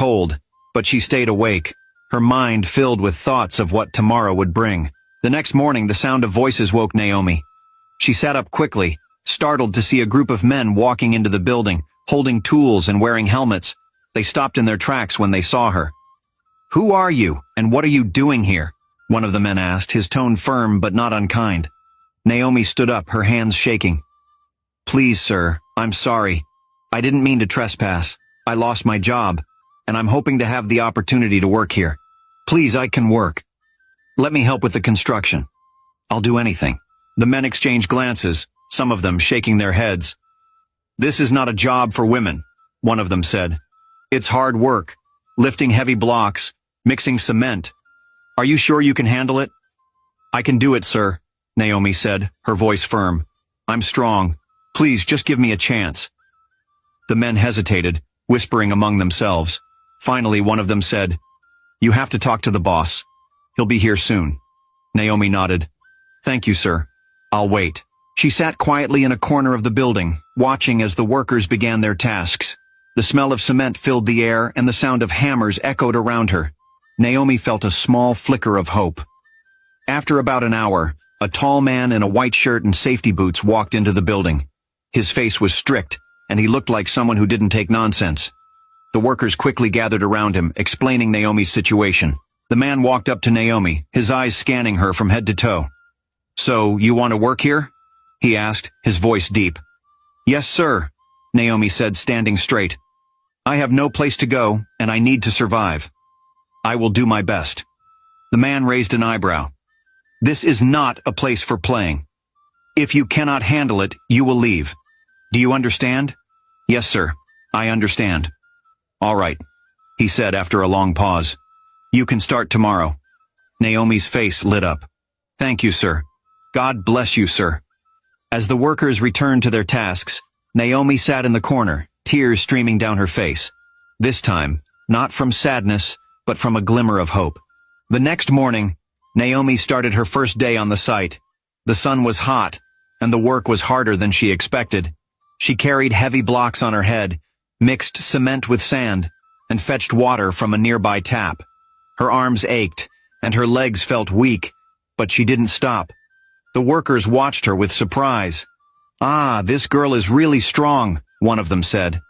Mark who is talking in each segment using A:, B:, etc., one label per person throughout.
A: cold, but she stayed awake, her mind filled with thoughts of what tomorrow would bring. The next morning, the sound of voices woke Naomi. She sat up quickly, startled to see a group of men walking into the building, holding tools and wearing helmets. They stopped in their tracks when they saw her. "Who are you, and what are you doing here?" one of the men asked, his tone firm but not unkind. Naomi stood up, her hands shaking. "Please, sir, I'm sorry. I didn't mean to trespass. I lost my job, and I'm hoping to have the opportunity to work here. Please, I can work. Let me help with the construction. I'll do anything." The men exchanged glances, some of them shaking their heads. "This is not a job for women," one of them said. "It's hard work, lifting heavy blocks, mixing cement. Are you sure you can handle it?" "I can do it, sir," Naomi said, her voice firm. "I'm strong. Please, just give me a chance." The men hesitated, whispering among themselves. Finally, one of them said, "You have to talk to the boss. He'll be here soon." Naomi nodded. "Thank you, sir. I'll wait." She sat quietly in a corner of the building, watching as the workers began their tasks. The smell of cement filled the air, and the sound of hammers echoed around her. Naomi felt a small flicker of hope. After about an hour, a tall man in a white shirt and safety boots walked into the building. His face was strict, and he looked like someone who didn't take nonsense. The workers quickly gathered around him, explaining Naomi's situation. The man walked up to Naomi, his eyes scanning her from head to toe. "So, you want to work here?" he asked, his voice deep. "Yes, sir," Naomi said, standing straight. "I have no place to go, and I need to survive. I will do my best." The man raised an eyebrow. "This is not a place for playing. If you cannot handle it, you will leave. Do you understand?" "Yes, sir. I understand." "All right," he said after a long pause. "You can start tomorrow." Naomi's face lit up. "Thank you, sir. God bless you, sir." As the workers returned to their tasks, Naomi sat in the corner, tears streaming down her face. This time, not from sadness, but from a glimmer of hope. The next morning, Naomi started her first day on the site. The sun was hot, and the work was harder than she expected. She carried heavy blocks on her head, mixed cement with sand, and fetched water from a nearby tap. Her arms ached, and her legs felt weak, but she didn't stop. The workers watched her with surprise. "Ah, this girl is really strong," one of them said.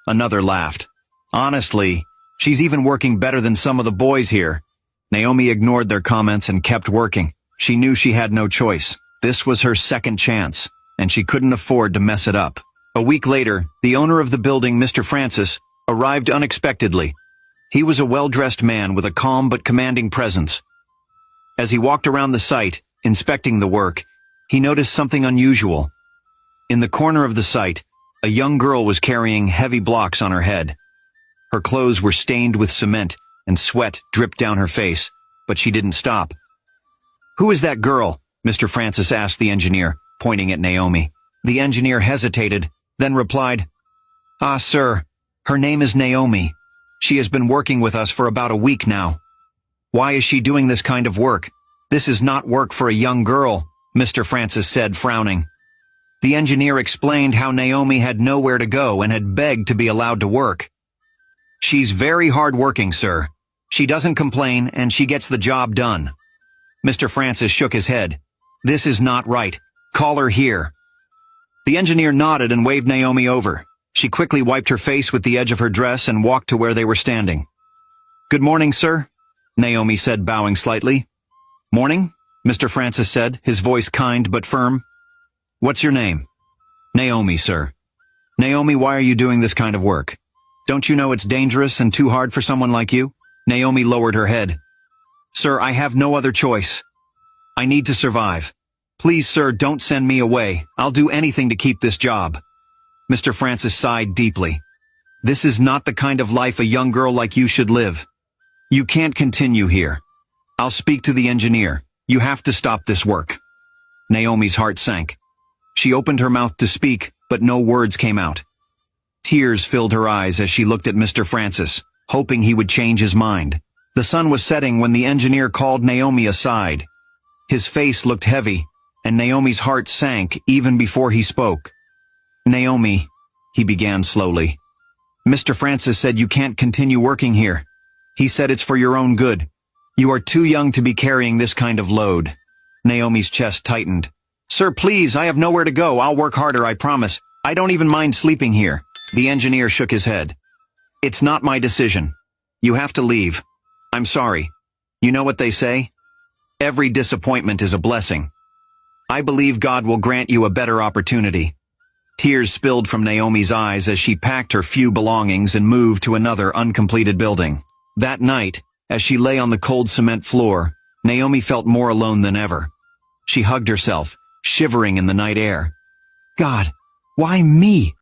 A: Another laughed. "Honestly, she's even working better than some of the boys here." Naomi ignored their comments and kept working. She knew she had no choice. This was her second chance, and she couldn't afford to mess it up. A week later, the owner of the building, Mr. Francis, arrived unexpectedly. He was a well-dressed man with a calm but commanding presence. As he walked around the site, inspecting the work, he noticed something unusual. In the corner of the site, a young girl was carrying heavy blocks on her head. Her clothes were stained with cement, and sweat dripped down her face, but she didn't stop. "Who is that girl?" Mr. Francis asked the engineer, pointing at Naomi. The engineer hesitated, then replied, "Ah, sir, her name is Naomi. She has been working with us for about a week now." "Why is she doing this kind of work? This is not work for a young girl," Mr. Francis said, frowning. The engineer explained how Naomi had nowhere to go and had begged to be allowed to work. "She's very hard-working, sir. She doesn't complain, and she gets the job done." Mr. Francis shook his head. "This is not right. Call her here." The engineer nodded and waved Naomi over. She quickly wiped her face with the edge of her dress and walked to where they were standing. "Good morning, sir," Naomi said, bowing slightly. "Morning," Mr. Francis said, his voice kind but firm. "What's your name?" "Naomi, sir." "Naomi, why are you doing this kind of work? Don't you know it's dangerous and too hard for someone like you?" Naomi lowered her head. "Sir, I have no other choice. I need to survive. Please, sir, don't send me away. I'll do anything to keep this job." Mr. Francis sighed deeply. "This is not the kind of life a young girl like you should live. You can't continue here. I'll speak to the engineer. You have to stop this work." Naomi's heart sank. She opened her mouth to speak, but no words came out. Tears filled her eyes as she looked at Mr. Francis, hoping he would change his mind. The sun was setting when the engineer called Naomi aside. His face looked heavy, and Naomi's heart sank even before he spoke. "Naomi," he began slowly, Mr. Francis said you can't continue working here. He said it's for your own good. You are too young to be carrying this kind of load. Naomi's chest tightened. Sir, please, I have nowhere to go. I'll work harder, I promise. I don't even mind sleeping here. The engineer shook his head. It's not my decision. You have to leave. I'm sorry. You know what they say? Every disappointment is a blessing. I believe God will grant you a better opportunity. Tears spilled from Naomi's eyes as she packed her few belongings and moved to another uncompleted building. That night, as she lay on the cold cement floor, Naomi felt more alone than ever. She hugged herself, shivering in the night air. God, why me?